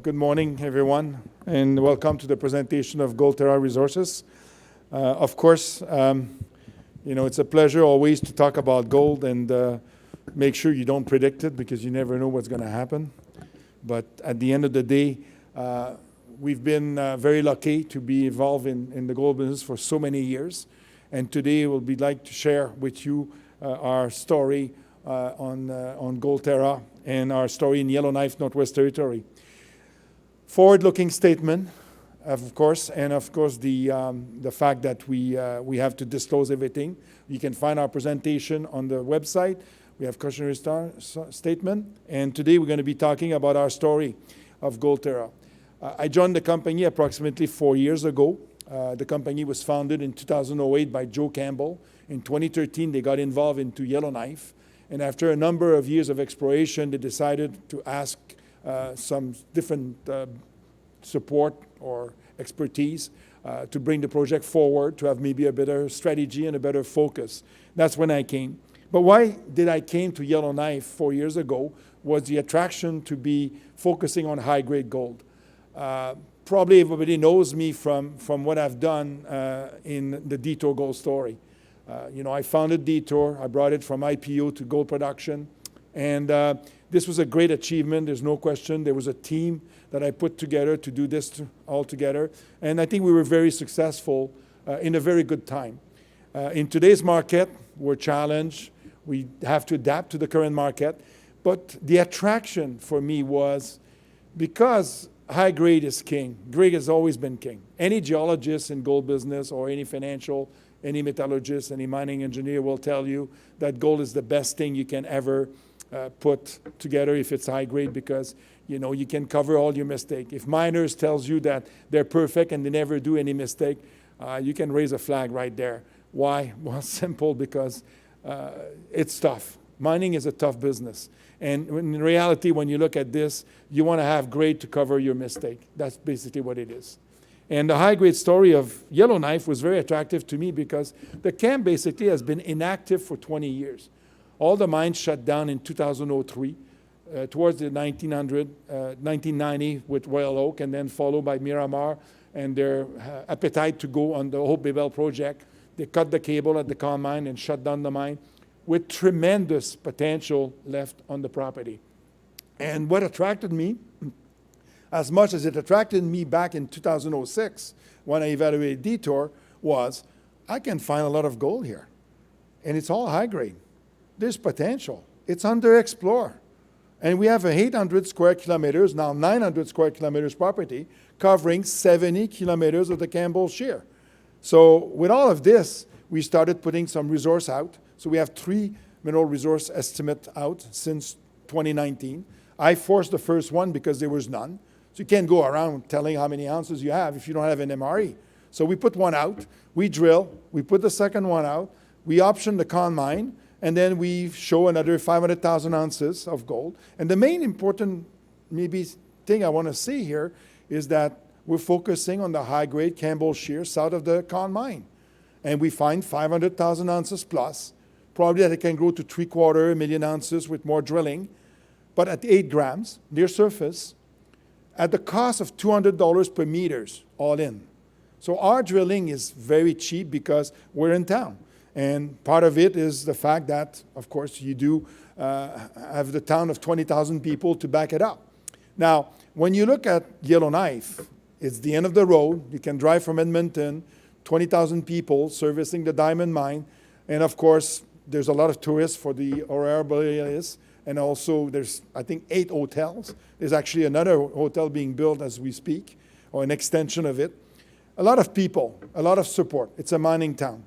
Good morning, everyone, and welcome to the presentation of Gold Terra Resources. Of course, it's a pleasure always to talk about gold and make sure you don't predict it because you never know what's going to happen. But at the end of the day, we've been very lucky to be involved in the gold business for so many years. And today we'll be like to share with you our story on Gold Terra and our story in Yellowknife, Northwest Territory. Forward-looking statement, of course, and of course the fact that we have to disclose everything. You can find our presentation on the website. We have cautionary statement, and today we're going to be talking about our story of Gold Terra. I joined the company approximately 4 years ago. The company was founded in 2008 by Joe Campbell. In 2013, they got involved into Yellowknife, and after a number of years of exploration, they decided to ask some different support or expertise to bring the project forward, to have maybe a better strategy and a better focus. That's when I came. But why did I came to Yellowknife 4 years ago was the attraction to be focusing on high-grade gold. Probably everybody knows me from what I've done in the Detour Gold story. I founded Detour. I brought it from IPO to gold production. And this was a great achievement. There's no question. There was a team that I put together to do this all together. And I think we were very successful in a very good time. In today's market, we're challenged. We have to adapt to the current market. But the attraction for me was because high grade is king. Grade has always been king. Any geologist in gold business or any financial, any metallurgist, any mining engineer will tell you that gold is the best thing you can ever put together if it's high grade because, you can cover all your mistake. If miners tells you that they're perfect and they never do any mistake, you can raise a flag right there. Why? Well, simple, because it's tough. Mining is a tough business. And in reality, when you look at this, you want to have grade to cover your mistake. That's basically what it is. And the high-grade story of Yellowknife was very attractive to me because the camp basically has been inactive for 20 years. All the mines shut down in 2003, towards the 1990 with Royal Oak, and then followed by Miramar and their appetite to go on the Hope Bay Bell project. They cut the cable at the Con mine and shut down the mine with tremendous potential left on the property. And what attracted me, as much as it attracted me back in 2006 when I evaluated Detour, was I can find a lot of gold here. And it's all high grade. There's potential. It's underexplored. And we have 800 square kilometers, now 900 square kilometers property, covering 70 kilometers of the Campbell Shear. So with all of this, we started putting some resource out. So we have 3 mineral resource estimate out since 2019. I forced the first one because there was none. So you can't go around telling how many ounces you have if you don't have an MRE. So we put one out, we drill, we put the second one out, we option the Con mine, and then we show another 500,000 ounces of gold. And the main important maybe thing I want to see here is that we're focusing on the high-grade Campbell Shear south of the Con mine. And we find 500,000 ounces plus, probably that it can grow to 750,000 ounces with more drilling, but at 8 grams near surface, at the cost of $200 per meters all in. So our drilling is very cheap because we're in town. And part of it is the fact that, of course, you do have the town of 20,000 people to back it up. Now, when you look at Yellowknife, it's the end of the road. You can drive from Edmonton, 20,000 people servicing the diamond mine. And of course, there's a lot of tourists for the Aurora Borealis. And also there's, I think, 8 hotels. There's actually another hotel being built as we speak, or an extension of it. A lot of people, a lot of support. It's a mining town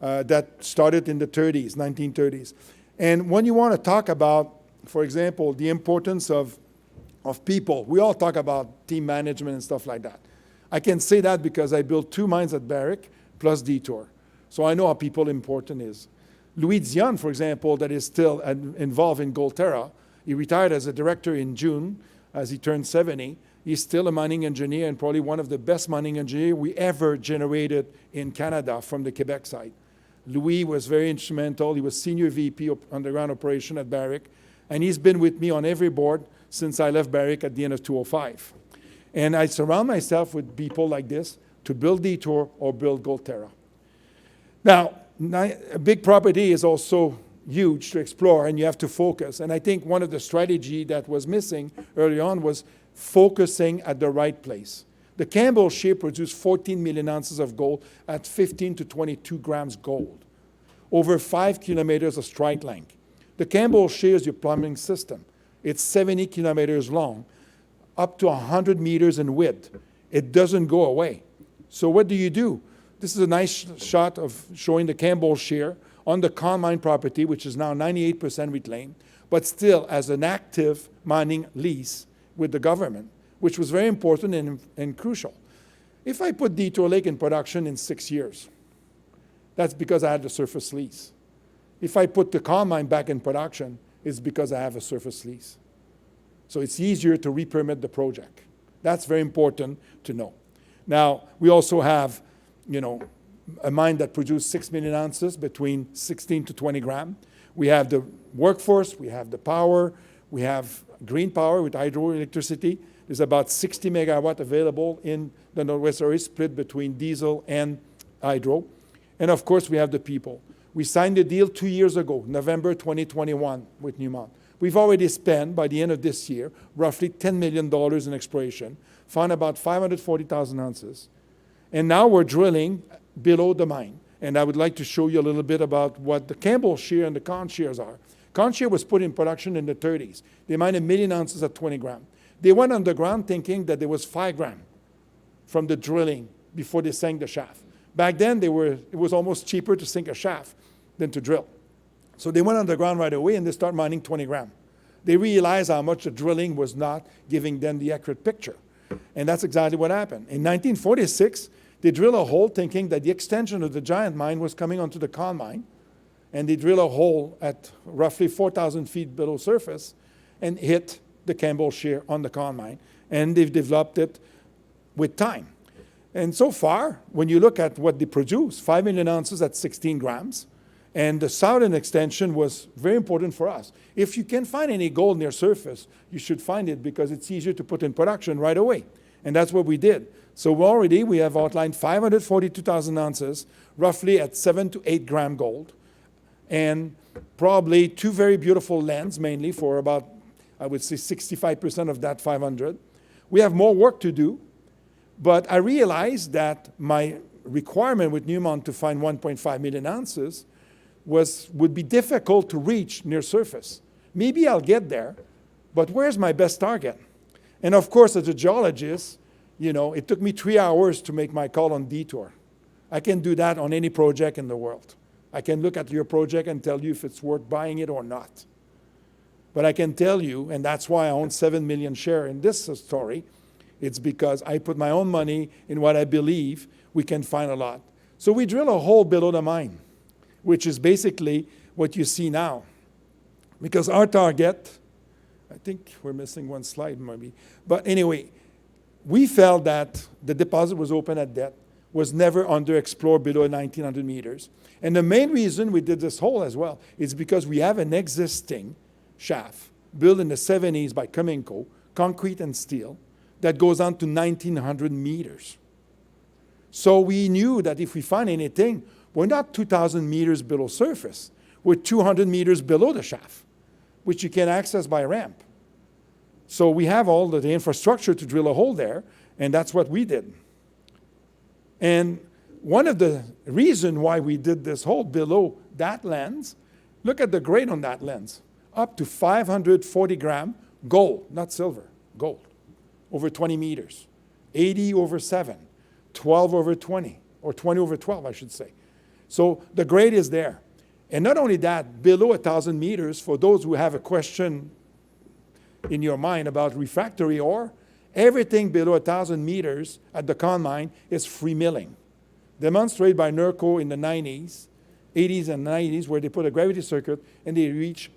that started in the 1930s. And when you want to talk about, for example, the importance of people, we all talk about team management and stuff like that. I can say that because I built 2 mines at Barrick plus Detour. So I know how people important is. Louis Dion, for example, that is still involved in Gold Terra, he retired as a director in June as he turned 70. He's still a mining engineer and probably one of the best mining engineers we ever generated in Canada from the Quebec side. Louis was very instrumental. He was senior VP of underground operation at Barrick, and he's been with me on every board since I left Barrick at the end of 2005. And I surround myself with people like this to build Detour or build Gold Terra. Now, a big property is also huge to explore, and you have to focus. And I think one of the strategy that was missing early on was focusing at the right place. The Campbell Share produced 14 million ounces of gold at 15 to 22 grams gold, over 5 kilometers of strike length. The Campbell Share is your plumbing system. It's 70 kilometers long, up to 100 meters in width. It doesn't go away. So what do? This is a nice shot of showing the Campbell Share on the Con Mine property, which is now 98% reclaimed, but still as an active mining lease with the government, which was very important and crucial. If I put Detour Lake in production in 6 years, that's because I had the surface lease. If I put the Con Mine back in production, it's because I have a surface lease. So it's easier to re-permit the project. That's very important to know. Now, we also have, a mine that produced 6 million ounces between 16 to 20 grams. We have the workforce, we have the power, we have green power with hydroelectricity. There's about 60 megawatt available in the Northwest area, split between diesel and hydro. And of course, we have the people. We signed the deal 2 years ago, November 2021, with Newmont. We've already spent, by the end of this year, roughly $10 million in exploration, found about 540,000 ounces. And now we're drilling below the mine. And I would like to show you a little bit about what the Campbell Share and the Con Shares are. Con Share was put in production in the 30s. They mined 1 million ounces at 20 grams. They went underground thinking that there was 5 grams from the drilling before they sank the shaft. Back then, it was almost cheaper to sink a shaft than to drill. So they went underground right away and they started mining 20 grams. They realized how much the drilling was not giving them the accurate picture. And that's exactly what happened. In 1946, they drilled a hole thinking that the extension of the giant mine was coming onto the Con Mine. And they drilled a hole at roughly 4,000 feet below surface and hit the Campbell Share on the Con Mine. And they've developed it with time. And so far, when you look at what they produce, 5 million ounces at 16 grams, and the southern extension was very important for us. If you can find any gold near surface, you should find it because it's easier to put in production right away. And that's what we did. So we have outlined 542,000 ounces, roughly at 7 to 8 gram gold, and probably 2 very beautiful lands, mainly for about, I would say, 65% of that 500. We have more work to do, but I realized that my requirement with Newmont to find 1.5 million ounces would be difficult to reach near surface. Maybe I'll get there, but where's my best target? And of course, as a geologist, it took me 3 hours to make my call on Detour. I can do that on any project in the world. I can look at your project and tell you if it's worth buying it or not. But I can tell you, and that's why I own 7 million shares in this story, it's because I put my own money in what I believe we can find a lot. So we drill a hole below the mine, which is basically what you see now. Because our target, I think we're missing one slide maybe, but anyway, we felt that the deposit was open at depth, was never underexplored below 1,900 meters. And the main reason we did this hole as well is because we have an existing shaft built in the 70s by Cominco, concrete and steel, that goes on to 1,900 meters. So we knew that if we find anything, we're not 2,000 meters below surface. We're 200 meters below the shaft, which you can access by ramp. So we have all the infrastructure to drill a hole there, and that's what we did. And one of the reasons why we did this hole below that lens, look at the grade on that lens, up to 540 gram gold, not silver, gold, over 20 meters, 80 over 7, 12 over 20, or 20 over 12, I should say. So the grade is there. And not only that, below 1,000 meters, for those who have a question in your mind about refractory ore, everything below 1,000 meters at the Con Mine is free milling. Demonstrated by NERCO in the 90s, 80s and 90s, where they put a gravity circuit and they reach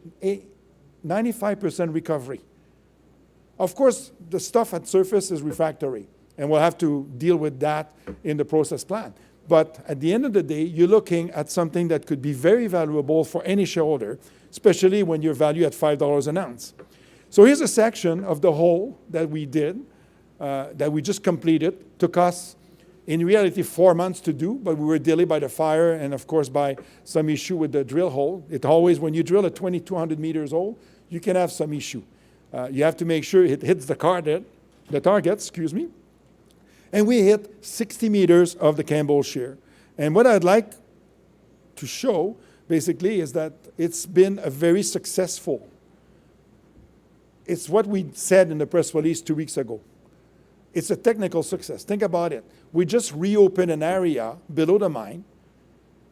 95% recovery. Of course, the stuff at surface is refractory, and we'll have to deal with that in the process plan. But at the end of the day, you're looking at something that could be very valuable for any shareholder, especially when you're valued at $5 an ounce. So here's a section of the hole that we did. that we just completed. Took us, in reality, 4 months to do, but we were delayed by the fire and, of course, by some issue with the drill hole. It always, when you drill a 2,200 meters hole, you can have some issue. You have to make sure it hits the target, and we hit 60 meters of the Campbell shear. And what I'd like to show, basically, is that it's been a very successful. It's what we said in the press release 2 weeks ago. It's a technical success. Think about it. We just reopened an area below the mine.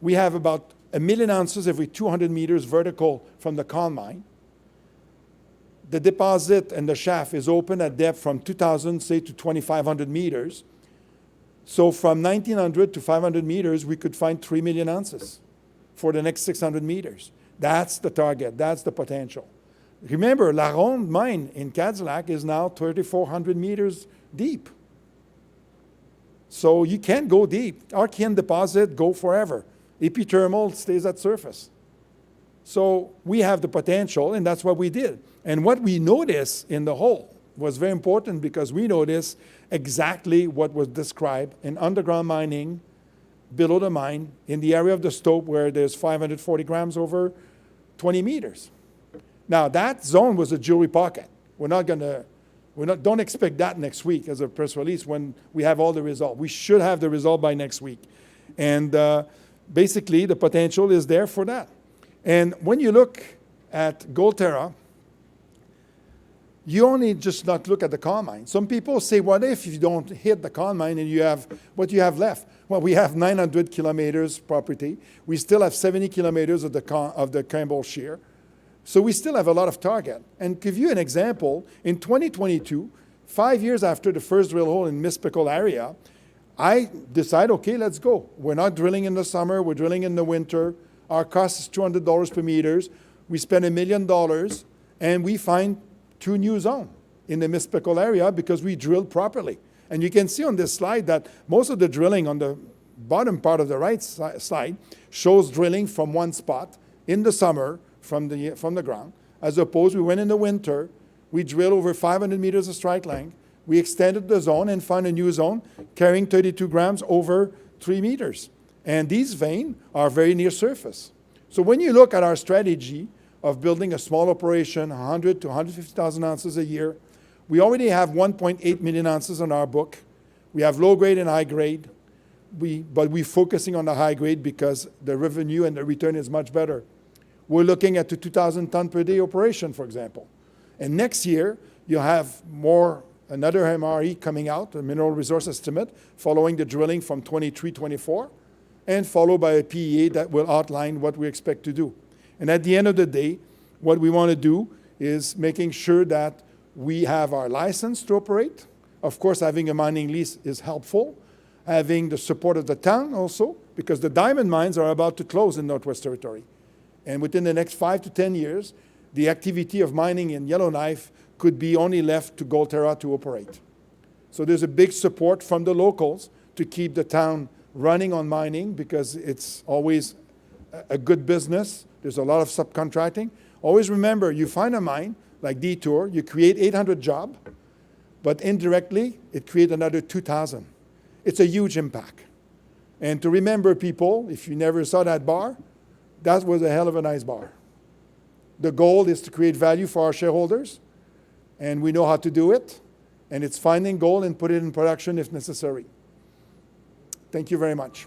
We have about 1 million ounces every 200 meters vertical from the Con mine. The deposit and the shaft is open at depth from 2,000, say, to 2,500 meters. So from 1,900 to 500 meters, we could find 3 million ounces for the next 600 meters. That's the target. That's the potential. Remember, La Ronde mine in Cadillac is now 3,400 meters deep. So you can't go deep. Archean deposit, go forever. Epithermal stays at surface. So we have the potential, and that's what we did. And what we noticed in the hole was very important because we noticed exactly what was described in underground mining below the mine in the area of the stope where there's 540 grams over 20 meters. Now, that zone was a jewelry pocket. Don't expect that next week as a press release when we have all the result. We should have the result by next week. And basically, the potential is there for that. And when you look at Gold Terra, you only just not look at the Con mine. Some people say, what if you don't hit the Con mine and you have what you have left? Well, we have 900 kilometers property. We still have 70 kilometers of the Campbell shear. So we still have a lot of target. And to give you an example, in 2022, 5 years after the first drill hole in Miss-Pickle area, I decided, okay, let's go. We're not drilling in the summer, we're drilling in the winter. Our cost is $200 per meters. We spend $1 million, and we find 2 new zones in the Miss-Pickle area because we drilled properly. And you can see on this slide that most of the drilling on the bottom part of the right slide shows drilling from one spot in the summer from the ground, as opposed we went in the winter, we drilled over 500 meters of strike length, we extended the zone and found a new zone carrying 32 grams over 3 meters. And these veins are very near surface. So when you look at our strategy of building a small operation, 100 to 150,000 ounces a year, we already have 1.8 million ounces in our book. We have low grade and high grade, but we're focusing on the high grade because the revenue and the return is much better. We're looking at the 2,000 ton per day operation, for example. And next year, you'll have another MRE coming out, a mineral resource estimate, following the drilling from 23-24, and followed by a PEA that will outline what we expect to do. And at the end of the day, what we want to do is making sure that we have our license to operate. Of course, having a mining lease is helpful. Having the support of the town also, because the diamond mines are about to close in Northwest Territory. And within the next 5 to 10 years, the activity of mining in Yellowknife could be only left to Gold Terra to operate. So there's a big support from the locals to keep the town running on mining because it's always a good business. There's a lot of subcontracting. Always remember, you find a mine like Detour, you create 800 jobs, but indirectly, it creates another 2,000. It's a huge impact. And to remember, people, if you never saw that bar, that was a hell of a nice bar. The goal is to create value for our shareholders, and we know how to do it, and it's finding gold and put it in production if necessary. Thank you very much.